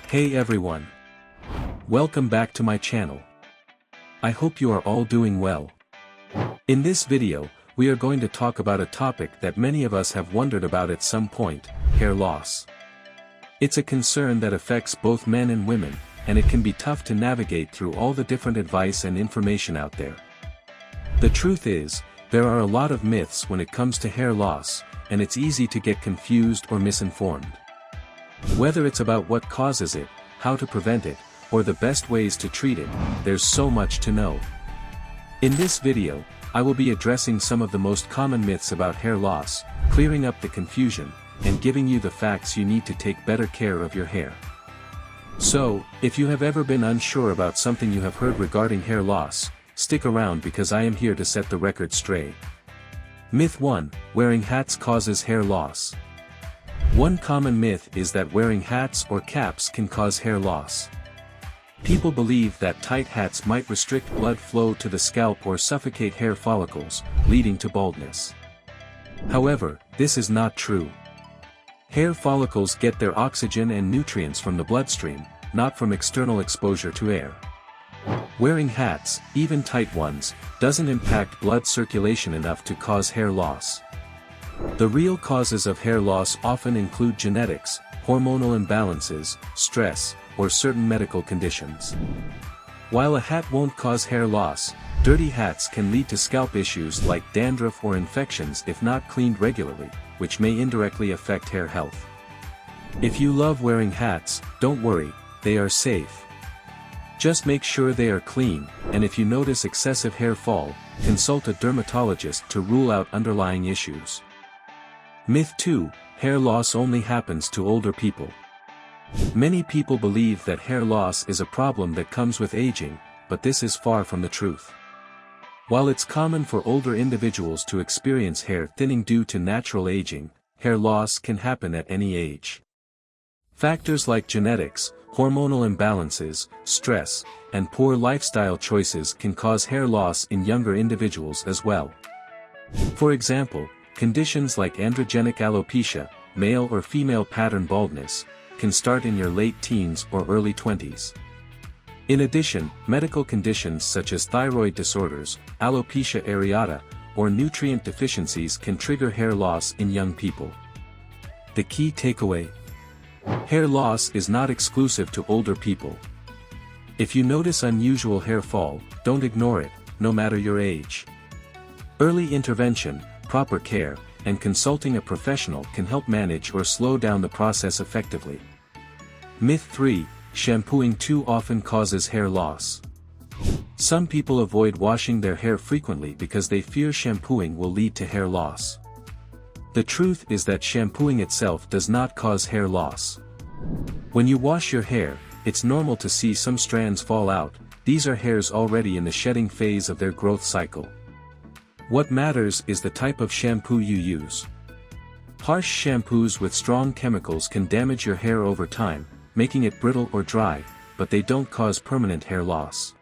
Hey everyone! Welcome back to my channel. I hope you are all doing well. In this video, we are going to talk about a topic that many of us have wondered about at some point, hair loss. It's a concern that affects both men and women, and it can be tough to navigate through all the different advice and information out there. The truth is, there are a lot of myths when it comes to hair loss, and it's easy to get confused or misinformed. Whether it's about what causes it, how to prevent it, or the best ways to treat it, there's so much to know. In this video, I will be addressing some of the most common myths about hair loss, clearing up the confusion, and giving you the facts you need to take better care of your hair. So, if you have ever been unsure about something you have heard regarding hair loss, stick around because I am here to set the record straight. Myth 1: Wearing hats causes hair loss. One common myth is that wearing hats or caps can cause hair loss. People believe that tight hats might restrict blood flow to the scalp or suffocate hair follicles, leading to baldness. However, this is not true. Hair follicles get their oxygen and nutrients from the bloodstream, not from external exposure to air. Wearing hats, even tight ones, doesn't impact blood circulation enough to cause hair loss. The real causes of hair loss often include genetics, hormonal imbalances, stress, or certain medical conditions. While a hat won't cause hair loss, dirty hats can lead to scalp issues like dandruff or infections if not cleaned regularly, which may indirectly affect hair health. If you love wearing hats, don't worry, they are safe. Just make sure they are clean, and if you notice excessive hair fall, consult a dermatologist to rule out underlying issues. Myth 2: Hair loss only happens to older people. Many people believe that hair loss is a problem that comes with aging, but this is far from the truth. While it's common for older individuals to experience hair thinning due to natural aging, hair loss can happen at any age. Factors like genetics, hormonal imbalances, stress, and poor lifestyle choices can cause hair loss in younger individuals as well. For example, conditions like androgenic alopecia, male or female pattern baldness, can start in your late teens or early 20s. In addition, medical conditions such as thyroid disorders, alopecia areata, or nutrient deficiencies can trigger hair loss in young people. The key takeaway: hair loss is not exclusive to older people. If you notice unusual hair fall, don't ignore it, no matter your age. Early intervention, proper care, and consulting a professional can help manage or slow down the process effectively. Myth 3: Shampooing too often causes hair loss. Some people avoid washing their hair frequently because they fear shampooing will lead to hair loss. The truth is that shampooing itself does not cause hair loss. When you wash your hair, it's normal to see some strands fall out. These are hairs already in the shedding phase of their growth cycle. What matters is the type of shampoo you use. Harsh shampoos with strong chemicals can damage your hair over time, making it brittle or dry, but they don't cause permanent hair loss.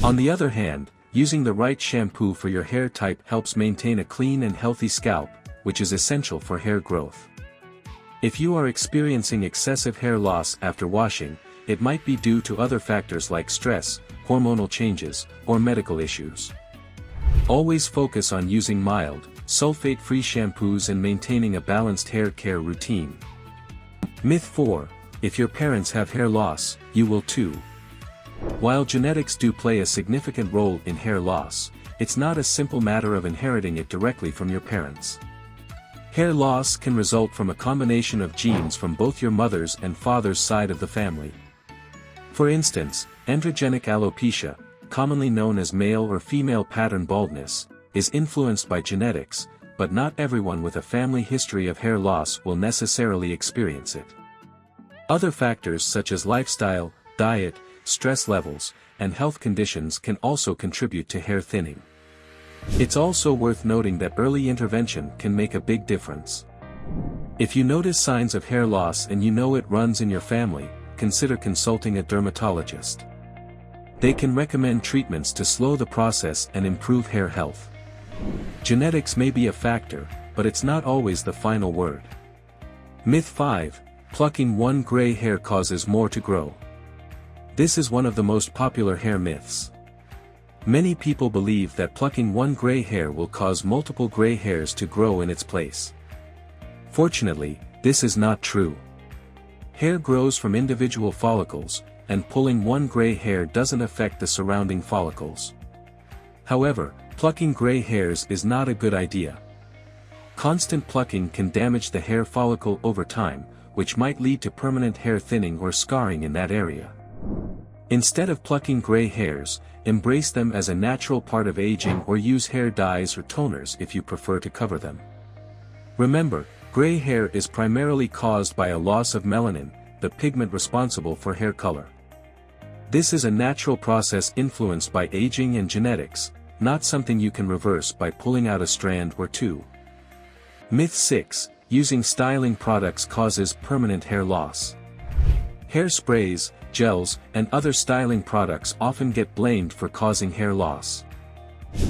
On the other hand, using the right shampoo for your hair type helps maintain a clean and healthy scalp, which is essential for hair growth. If you are experiencing excessive hair loss after washing, it might be due to other factors like stress, hormonal changes, or medical issues. Always focus on using mild, sulfate-free shampoos and maintaining a balanced hair care routine. Myth 4: If your parents have hair loss, you will too. While genetics do play a significant role in hair loss, it's not a simple matter of inheriting it directly from your parents. Hair loss can result from a combination of genes from both your mother's and father's side of the family. For instance, androgenic alopecia, commonly known as male or female pattern baldness, is influenced by genetics, but not everyone with a family history of hair loss will necessarily experience it. Other factors such as lifestyle, diet, stress levels, and health conditions can also contribute to hair thinning. It's also worth noting that early intervention can make a big difference. If you notice signs of hair loss and you know it runs in your family, consider consulting a dermatologist. They can recommend treatments to slow the process and improve hair health. Genetics may be a factor, but it's not always the final word. Myth 5: Plucking one gray hair causes more to grow. This is one of the most popular hair myths. Many people believe that plucking one gray hair will cause multiple gray hairs to grow in its place. Fortunately, this is not true. Hair grows from individual follicles, and pulling one gray hair doesn't affect the surrounding follicles. However, plucking gray hairs is not a good idea. Constant plucking can damage the hair follicle over time, which might lead to permanent hair thinning or scarring in that area. Instead of plucking gray hairs, embrace them as a natural part of aging or use hair dyes or toners if you prefer to cover them. Remember, gray hair is primarily caused by a loss of melanin, the pigment responsible for hair color. This is a natural process influenced by aging and genetics, not something you can reverse by pulling out a strand or two. Myth 6: Using styling products causes permanent hair loss. Hairsprays, gels, and other styling products often get blamed for causing hair loss.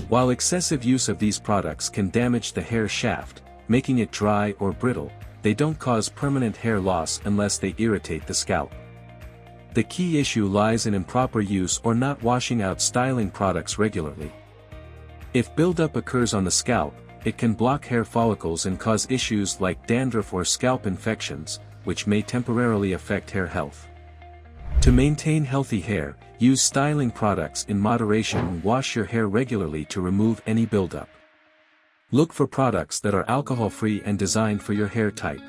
While excessive use of these products can damage the hair shaft, making it dry or brittle, they don't cause permanent hair loss unless they irritate the scalp. The key issue lies in improper use or not washing out styling products regularly. If buildup occurs on the scalp, it can block hair follicles and cause issues like dandruff or scalp infections, which may temporarily affect hair health. To maintain healthy hair, use styling products in moderation and wash your hair regularly to remove any buildup. Look for products that are alcohol-free and designed for your hair type.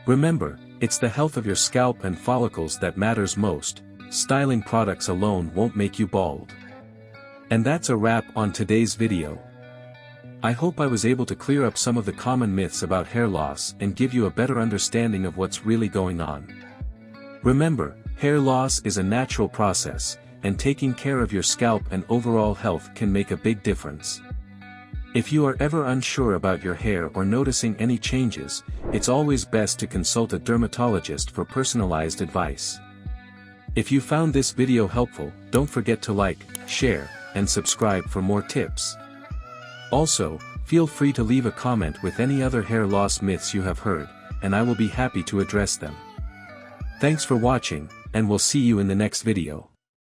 Remember, it's the health of your scalp and follicles that matters most. Styling products alone won't make you bald. And that's a wrap on today's video. I hope I was able to clear up some of the common myths about hair loss and give you a better understanding of what's really going on. Remember, hair loss is a natural process, and taking care of your scalp and overall health can make a big difference. If you are ever unsure about your hair or noticing any changes, it's always best to consult a dermatologist for personalized advice. If you found this video helpful, don't forget to like, share, and subscribe for more tips. Also, feel free to leave a comment with any other hair loss myths you have heard, and I will be happy to address them. Thanks for watching, and we'll see you in the next video.